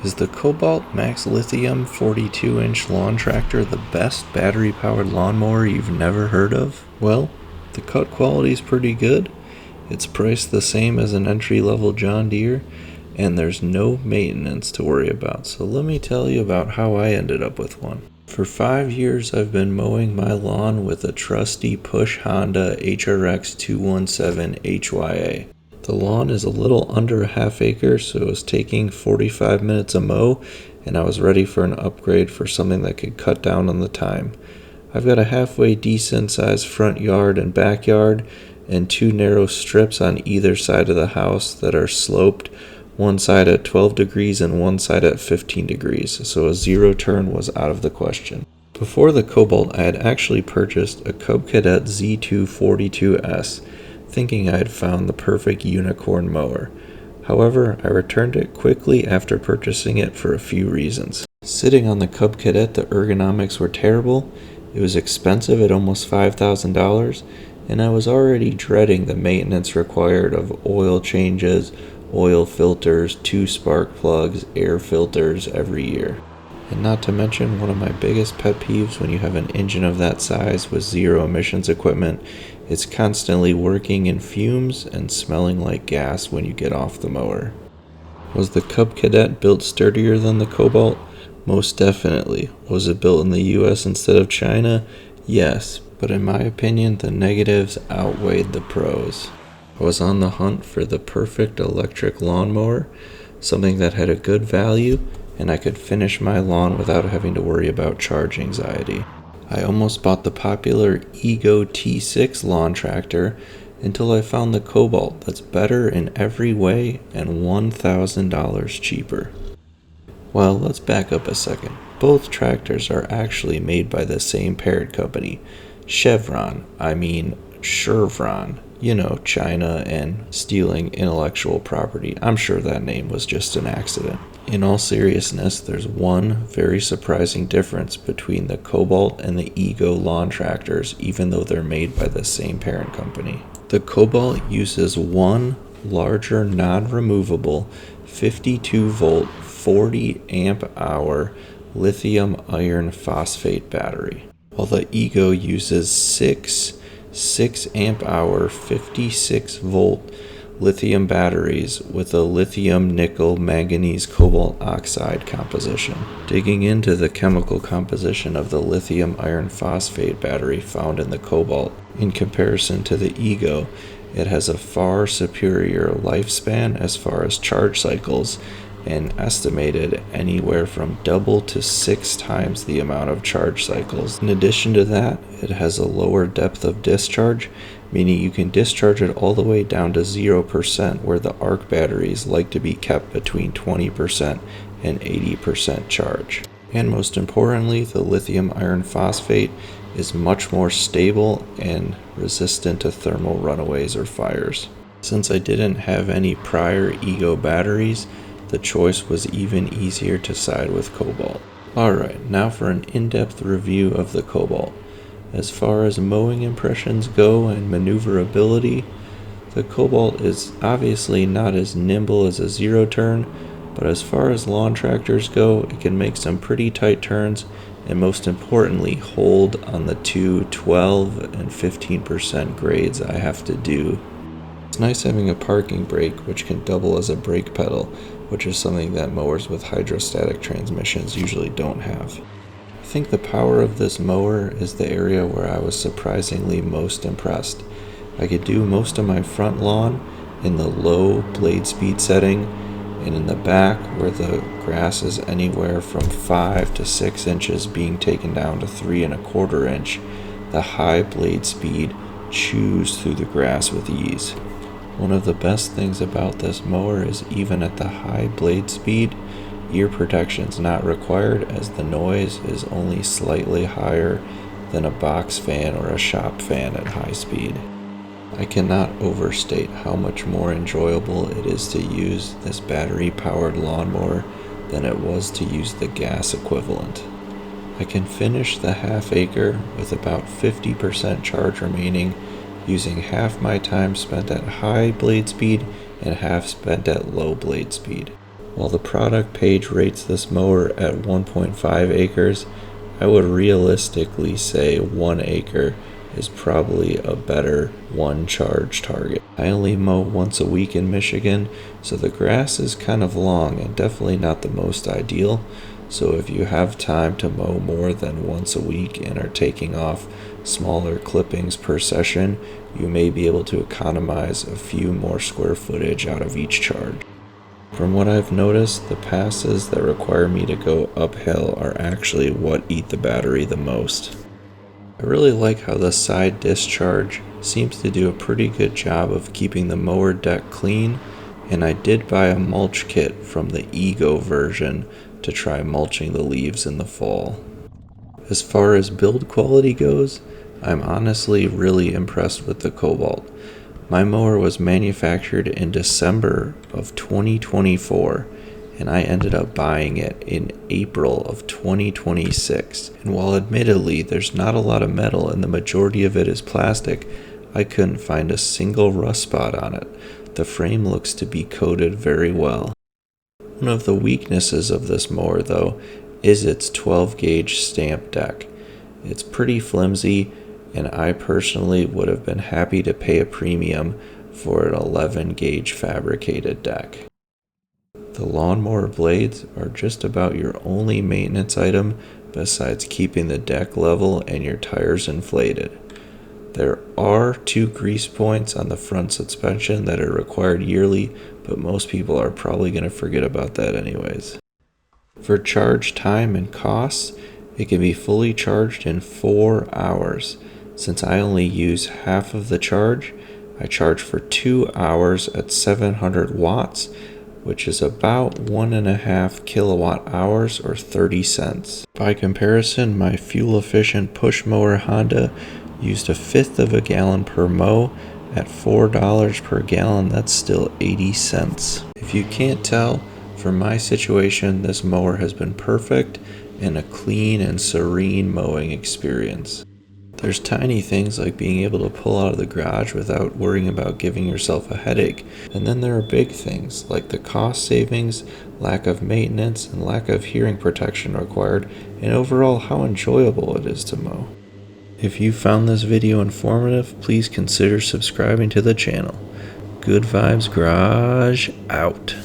Is the Kobalt MAX-Lithium 42-inch lawn tractor the best battery-powered lawnmower you've never heard of? Well, the cut quality is pretty good, it's priced the same as an entry-level John Deere, and there's no maintenance to worry about. So let me tell you about how I ended up with one. For 5 years I've been mowing my lawn with a trusty Push Honda HRX 217 HYA. The lawn is a little under a half acre, so it was taking 45 minutes a mow, and I was ready for an upgrade for something that could cut down on the time. I've got a halfway decent sized front yard and backyard, and 2 narrow strips on either side of the house that are sloped, one side at 12 degrees and one side at 15 degrees, so a zero turn was out of the question. Before the Kobalt, I had actually purchased a Cub Cadet Z2 42S, thinking I had found the perfect unicorn mower. However, I returned it quickly after purchasing it for a few reasons. Sitting on the Cub Cadet, the ergonomics were terrible, it was expensive at almost $5,000, and I was already dreading the maintenance required of oil changes, oil filters, 2 spark plugs, air filters every year. And not to mention, one of my biggest pet peeves when you have an engine of that size with zero emissions equipment, it's constantly working in fumes and smelling like gas when you get off the mower. Was the Cub Cadet built sturdier than the Kobalt? Most definitely. Was it built in the US instead of China? Yes, but in my opinion, the negatives outweighed the pros. I was on the hunt for the perfect electric lawnmower, something that had a good value, and I could finish my lawn without having to worry about charge anxiety. I almost bought the popular Ego T6 lawn tractor until I found the Kobalt that's better in every way and $1,000 cheaper. Well, let's back up a second. Both tractors are actually made by the same parent company, Chevron, you know, China and stealing intellectual property. I'm sure that name was just an accident. In all seriousness, there's one very surprising difference between the Kobalt and the Ego lawn tractors, even though they're made by the same parent company. The Kobalt uses one larger, non-removable, 52-volt, 40-amp-hour lithium iron phosphate battery, while the Ego uses 6-amp-hour, 56-volt lithium batteries with a lithium nickel manganese cobalt oxide composition. Digging into the chemical composition of the lithium iron phosphate battery found in the Kobalt, in comparison to the Ego, it has a far superior lifespan as far as charge cycles, and estimated anywhere from double to 6 times the amount of charge cycles. In addition to that, it has a lower depth of discharge, meaning you can discharge it all the way down to 0%, where the ARC batteries like to be kept between 20% and 80% charge. And most importantly, the lithium iron phosphate is much more stable and resistant to thermal runaways or fires. Since I didn't have any prior Ego batteries, the choice was even easier to side with Kobalt. Alright, now for an in-depth review of the Kobalt. As far as mowing impressions go and maneuverability, the Kobalt is obviously not as nimble as a zero turn, but as far as lawn tractors go, it can make some pretty tight turns, and most importantly, hold on the 2 12 and 15% grades I have to do. It's nice having a parking brake which can double as a brake pedal, which is something that mowers with hydrostatic transmissions usually don't have. I think the power of this mower is the area where I was surprisingly most impressed. I could do most of my front lawn in the low blade speed setting, and in the back where the grass is anywhere from 5 to 6 inches being taken down to 3¼ inch, the high blade speed chews through the grass with ease. One of the best things about this mower is even at the high blade speed, ear protection is not required, as the noise is only slightly higher than a box fan or a shop fan at high speed. I cannot overstate how much more enjoyable it is to use this battery-powered lawnmower than it was to use the gas equivalent. I can finish the half acre with about 50% charge remaining, using half my time spent at high blade speed and half spent at low blade speed. While the product page rates this mower at 1.5 acres, I would realistically say 1 acre is probably a better one charge target. I only mow once a week in Michigan, so the grass is kind of long and definitely not the most ideal. So if you have time to mow more than once a week and are taking off smaller clippings per session, you may be able to economize a few more square footage out of each charge. From what I've noticed, the passes that require me to go uphill are actually what eat the battery the most. I really like how the side discharge seems to do a pretty good job of keeping the mower deck clean, and I did buy a mulch kit from the Ego version to try mulching the leaves in the fall. As far as build quality goes, I'm honestly really impressed with the Kobalt. My mower was manufactured in December of 2024, and I ended up buying it in April of 2026. And while admittedly there's not a lot of metal and the majority of it is plastic, I couldn't find a single rust spot on it. The frame looks to be coated very well. One of the weaknesses of this mower, though, is its 12 gauge stamp deck. It's pretty flimsy, and I personally would have been happy to pay a premium for an 11 gauge fabricated deck. The lawnmower blades are just about your only maintenance item besides keeping the deck level and your tires inflated. There are 2 grease points on the front suspension that are required yearly, but most people are probably going to forget about that anyways. For charge time and costs, it can be fully charged in 4 hours. Since I only use half of the charge, I charge for 2 hours at 700 watts, which is about 1.5 kilowatt hours or 30 cents. By comparison, my fuel-efficient push mower Honda used 1/5 of a gallon per mow. At $4 per gallon, that's still 80 cents. If you can't tell, for my situation, this mower has been perfect and a clean and serene mowing experience. There's tiny things like being able to pull out of the garage without worrying about giving yourself a headache. And then there are big things like the cost savings, lack of maintenance, and lack of hearing protection required, and overall how enjoyable it is to mow. If you found this video informative, please consider subscribing to the channel. Good Vibes Garage out.